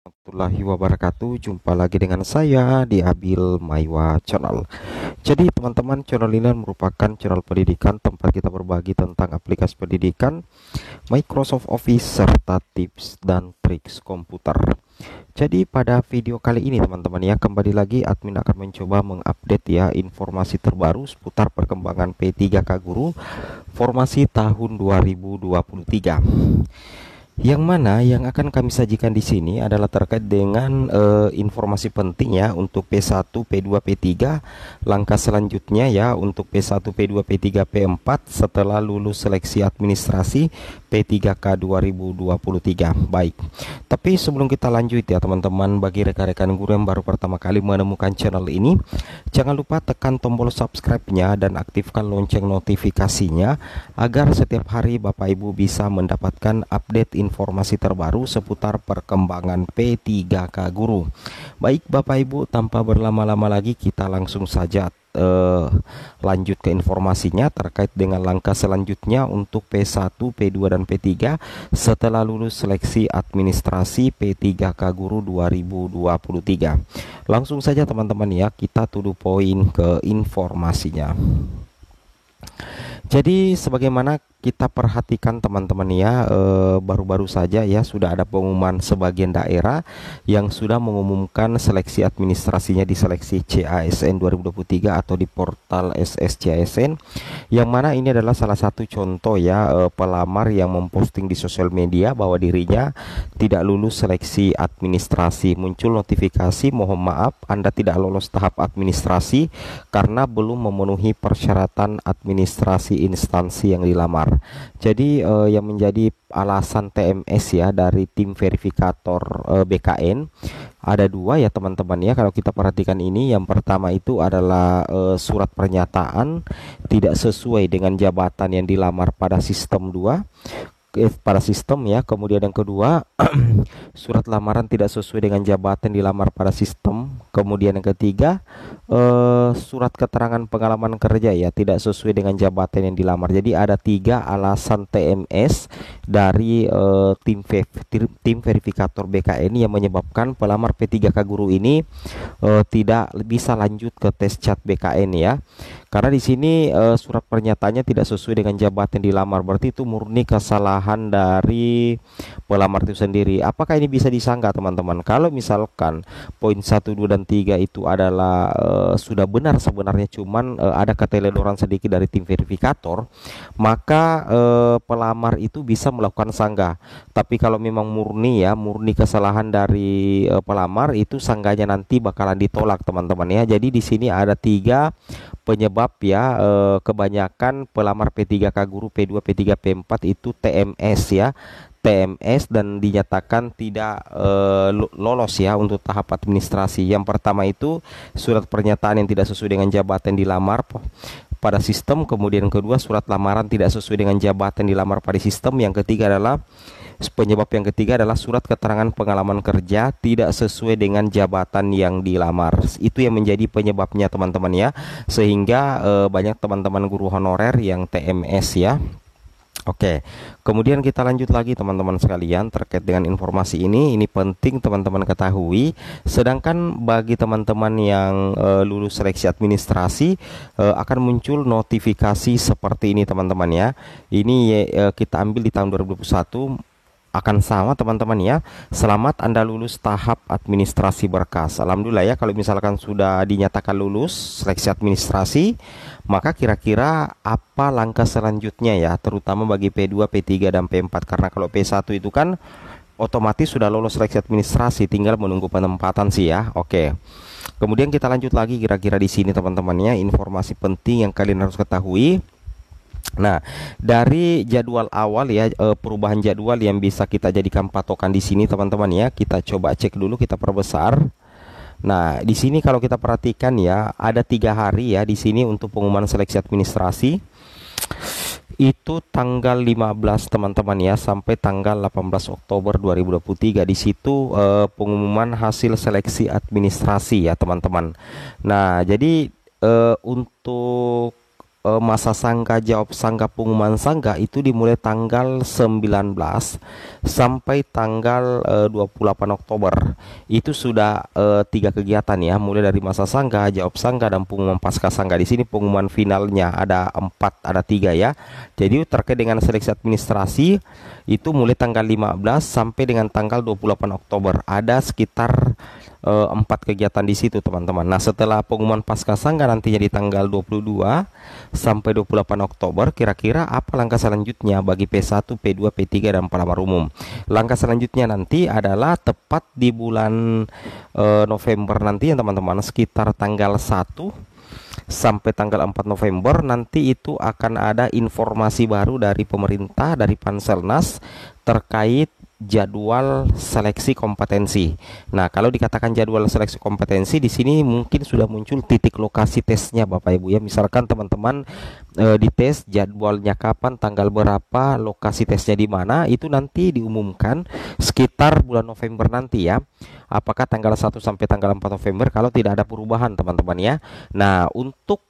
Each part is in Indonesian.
Warahmatullahi wabarakatuh. Jumpa lagi dengan saya di Abil Maiwa Channel. Jadi teman-teman, channel ini merupakan channel pendidikan tempat kita berbagi tentang aplikasi pendidikan, Microsoft Office, serta tips dan triks komputer. Jadi pada video kali ini teman-teman ya, kembali lagi admin akan mencoba mengupdate ya informasi terbaru seputar perkembangan P3K Guru formasi tahun 2023. Yang mana yang akan kami sajikan di sini adalah terkait dengan informasi penting ya untuk P1, P2, P3, langkah selanjutnya ya untuk P1, P2, P3, P4 setelah lulus seleksi administrasi P3K 2023. Baik. Tapi sebelum kita lanjut ya teman-teman, bagi rekan-rekan guru yang baru pertama kali menemukan channel ini, jangan lupa tekan tombol subscribe-nya dan aktifkan lonceng notifikasinya agar setiap hari Bapak Ibu bisa mendapatkan update informasi terbaru seputar perkembangan P3K Guru. Baik Bapak Ibu, tanpa berlama-lama lagi kita langsung saja lanjut ke informasinya terkait dengan langkah selanjutnya untuk P1, P2 dan P3 setelah lulus seleksi administrasi P3K Guru 2023. Langsung saja teman-teman ya, kita to the point ke informasinya. Jadi sebagaimana kita perhatikan teman-teman ya, baru-baru saja ya sudah ada pengumuman sebagian daerah yang sudah mengumumkan seleksi administrasinya di seleksi CASN 2023 atau di portal SSCASN, yang mana ini adalah salah satu contoh ya pelamar yang memposting di sosial media bahwa dirinya tidak lulus seleksi administrasi. Muncul notifikasi, mohon maaf Anda tidak lolos tahap administrasi karena belum memenuhi persyaratan administrasi instansi yang dilamar. Jadi yang menjadi alasan TMS ya dari tim verifikator BKN ada dua ya teman-teman ya, kalau kita perhatikan ini. Yang pertama itu adalah surat pernyataan tidak sesuai dengan jabatan yang dilamar pada sistem 2 pada sistem ya. Kemudian yang kedua surat lamaran tidak sesuai dengan jabatan dilamar pada sistem. Kemudian yang ketiga surat keterangan pengalaman kerja ya tidak sesuai dengan jabatan yang dilamar. Jadi ada 3 alasan TMS dari tim verifikator BKN yang menyebabkan pelamar P3K Guru ini tidak bisa lanjut ke tes CAT BKN ya. Karena di sini surat pernyataannya tidak sesuai dengan jabatan dilamar, berarti itu murni kesalahan dari pelamar itu sendiri. Apakah ini bisa disangka teman-teman? Kalau misalkan poin 1, 2 dan 3 itu adalah sudah benar sebenarnya, cuman ada keteledoran sedikit dari tim verifikator, maka pelamar itu bisa melakukan sanggah. Tapi kalau memang murni kesalahan dari pelamar, itu sanggahnya nanti bakalan ditolak teman-teman ya. Jadi di sini ada 3 penyebab ya, kebanyakan pelamar P3K Guru P2, P3, P4 itu TMS ya, TMS dan dinyatakan tidak lolos ya untuk tahap administrasi. Yang pertama itu surat pernyataan yang tidak sesuai dengan jabatan dilamar pada sistem. Kemudian yang kedua surat lamaran tidak sesuai dengan jabatan dilamar pada sistem. Yang ketiga adalah surat keterangan pengalaman kerja tidak sesuai dengan jabatan yang dilamar. Itu yang menjadi penyebabnya teman-teman ya, sehingga banyak teman-teman guru honorer yang TMS ya. Oke, kemudian kita lanjut lagi teman-teman sekalian terkait dengan informasi ini. Ini penting teman-teman ketahui. Sedangkan bagi teman-teman yang lulus seleksi administrasi akan muncul notifikasi seperti ini teman-teman ya. Ini kita ambil di tahun 2021. Akan sama teman-teman ya. Selamat Anda lulus tahap administrasi berkas. Alhamdulillah ya, kalau misalkan sudah dinyatakan lulus seleksi administrasi, maka kira-kira apa langkah selanjutnya ya, terutama bagi P2, P3 dan P4. Karena kalau P1 itu kan otomatis sudah lolos seleksi administrasi, tinggal menunggu penempatan sih ya. Oke. Kemudian kita lanjut lagi kira-kira di sini teman-teman ya, informasi penting yang kalian harus ketahui. Nah, dari jadwal awal ya, perubahan jadwal yang bisa kita jadikan patokan di sini teman-teman ya. Kita coba cek dulu, kita perbesar. Nah, di sini kalau kita perhatikan ya, ada 3 hari ya di sini untuk pengumuman seleksi administrasi. Itu tanggal 15 teman-teman ya sampai tanggal 18 Oktober 2023. Di situ pengumuman hasil seleksi administrasi ya teman-teman. Nah, jadi untuk masa sangka jawab sangka pengumuman sangka itu dimulai tanggal 19 sampai tanggal 28 Oktober. Itu sudah 3 kegiatan ya, mulai dari masa sangka, jawab sangka, dan pengumuman pasca sangka. Di sini pengumuman finalnya ada 4, ada 3 ya. Jadi terkait dengan seleksi administrasi itu mulai tanggal 15 sampai dengan tanggal 28 Oktober. Ada sekitar 4 kegiatan di situ teman-teman. Nah, setelah pengumuman pasca sangka nantinya di tanggal 22 sampai 28 Oktober, kira-kira apa langkah selanjutnya bagi P1, P2, P3 dan pelamar umum? Langkah selanjutnya nanti adalah tepat di bulan November nanti ya teman-teman, sekitar tanggal 1 sampai tanggal 4 November nanti itu akan ada informasi baru dari pemerintah, dari Panselnas terkait jadwal seleksi kompetensi. Nah, kalau dikatakan jadwal seleksi kompetensi di sini mungkin sudah muncul titik lokasi tesnya Bapak Ibu ya. Misalkan teman-teman dites jadwalnya kapan, tanggal berapa, lokasi tesnya di mana, itu nanti diumumkan sekitar bulan November nanti ya. Apakah tanggal 1 sampai tanggal 4 November kalau tidak ada perubahan teman-teman ya. Nah, untuk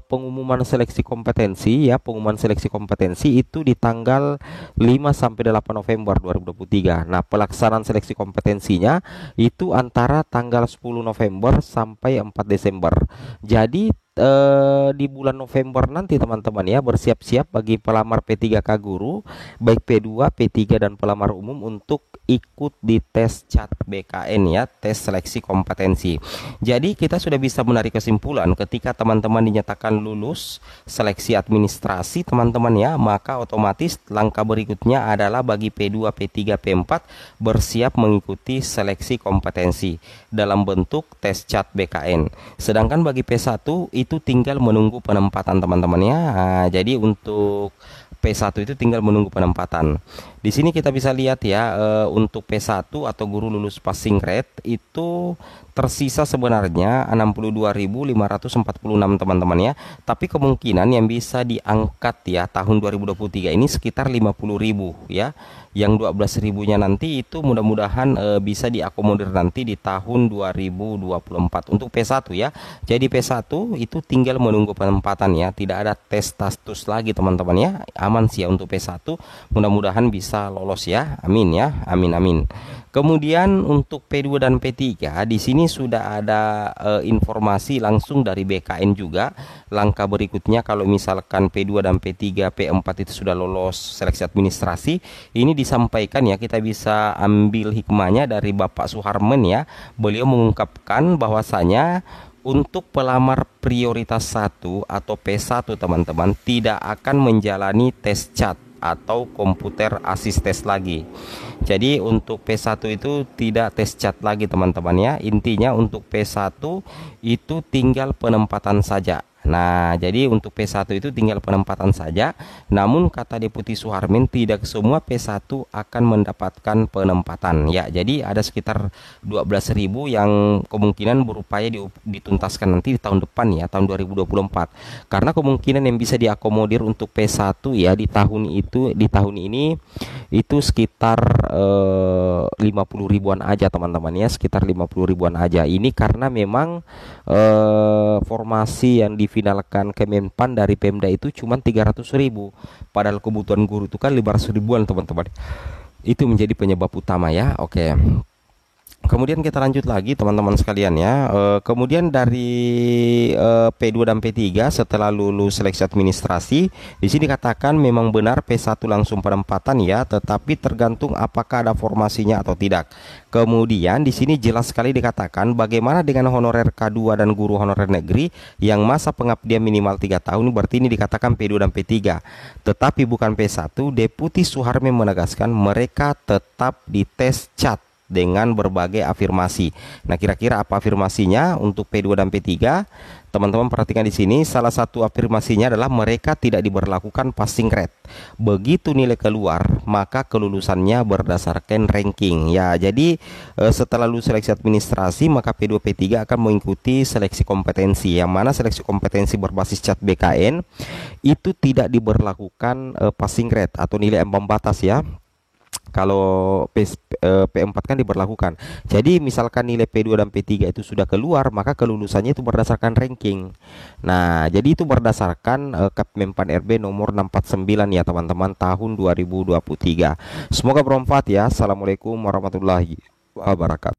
pengumuman seleksi kompetensi ya, pengumuman seleksi kompetensi itu di tanggal 5 sampai 8 November 2023. Nah, pelaksanaan seleksi kompetensinya itu antara tanggal 10 November sampai 4 Desember. Jadi di bulan November nanti teman-teman ya, bersiap-siap bagi pelamar P3K guru baik P2, P3 dan pelamar umum untuk ikut di tes CAT BKN ya, tes seleksi kompetensi. Jadi kita sudah bisa menarik kesimpulan ketika teman-teman dinyatakan lulus seleksi administrasi teman-teman ya, maka otomatis langkah berikutnya adalah bagi P2, P3, P4 bersiap mengikuti seleksi kompetensi dalam bentuk tes CAT BKN. Sedangkan bagi P1 itu tinggal menunggu penempatan teman-teman ya. Nah, jadi untuk P1 itu tinggal menunggu penempatan. Di sini kita bisa lihat ya, untuk P1 atau guru lulus passing grade itu tersisa sebenarnya 62.546 teman-teman ya. Tapi kemungkinan yang bisa diangkat ya tahun 2023 ini sekitar 50.000 ya. Yang 12.000-nya nanti itu mudah-mudahan bisa diakomodir nanti di tahun 2024 untuk P1 ya. Jadi P1 itu tinggal menunggu penempatan ya, tidak ada tes status lagi teman-teman ya. Aman sih ya untuk P1, mudah-mudahan bisa lolos ya. Amin ya. Amin amin. Kemudian untuk P2 dan P3 di sini sudah ada informasi langsung dari BKN juga. Langkah berikutnya kalau misalkan P2 dan P3, P4 itu sudah lolos seleksi administrasi, ini disampaikan ya, kita bisa ambil hikmahnya dari Bapak Suharman ya. Beliau mengungkapkan bahwasanya untuk pelamar prioritas 1 atau P1 teman-teman tidak akan menjalani tes CAT atau komputer assist test lagi. Jadi untuk P1 itu tidak tes CAT lagi teman-teman ya. Intinya untuk P1 itu tinggal penempatan saja. Nah, jadi untuk P1 itu tinggal penempatan saja. Namun kata Deputi Suharmin, tidak semua P1 akan mendapatkan penempatan. Ya, jadi ada sekitar 12.000 yang kemungkinan berupaya dituntaskan nanti di tahun depan ya, tahun 2024. Karena kemungkinan yang bisa diakomodir untuk P1 ya di tahun ini itu sekitar 50 ribuan aja teman-teman ya, sekitar 50 ribuan aja. Ini karena memang formasi yang difinalkan Kemenpan dari Pemda itu cuma 300.000, padahal kebutuhan guru itu kan 500 ribuan teman-teman. Itu menjadi penyebab utama ya. Oke. Kemudian kita lanjut lagi teman-teman sekalian ya. Kemudian dari P2 dan P3 setelah lulus seleksi administrasi, di sini katakan memang benar P1 langsung penempatan ya, tetapi tergantung apakah ada formasinya atau tidak. Kemudian di sini jelas sekali dikatakan bagaimana dengan honorer K2 dan guru honorer negeri yang masa pengabdian minimal 3 tahun, berarti ini dikatakan P2 dan P3. Tetapi bukan P1, Deputi Suharmin menegaskan mereka tetap dites CAT dengan berbagai afirmasi. Nah, kira-kira apa afirmasinya untuk P2 dan P3? Teman-teman perhatikan di sini, salah satu afirmasinya adalah mereka tidak diberlakukan passing grade. Begitu nilai keluar, maka kelulusannya berdasarkan ranking. Ya, jadi setelah lulus seleksi administrasi, maka P2 P3 akan mengikuti seleksi kompetensi. Yang mana seleksi kompetensi berbasis CAT BKN itu tidak diberlakukan passing grade atau nilai ambang batas ya. kalau P4 kan diberlakukan. Jadi misalkan nilai P2 dan P3 itu sudah keluar, maka kelulusannya itu berdasarkan ranking. Nah, jadi itu berdasarkan Kepmenpan RB nomor 649 ya teman-teman, tahun 2023. Semoga bermanfaat ya. Assalamualaikum warahmatullahi wabarakatuh.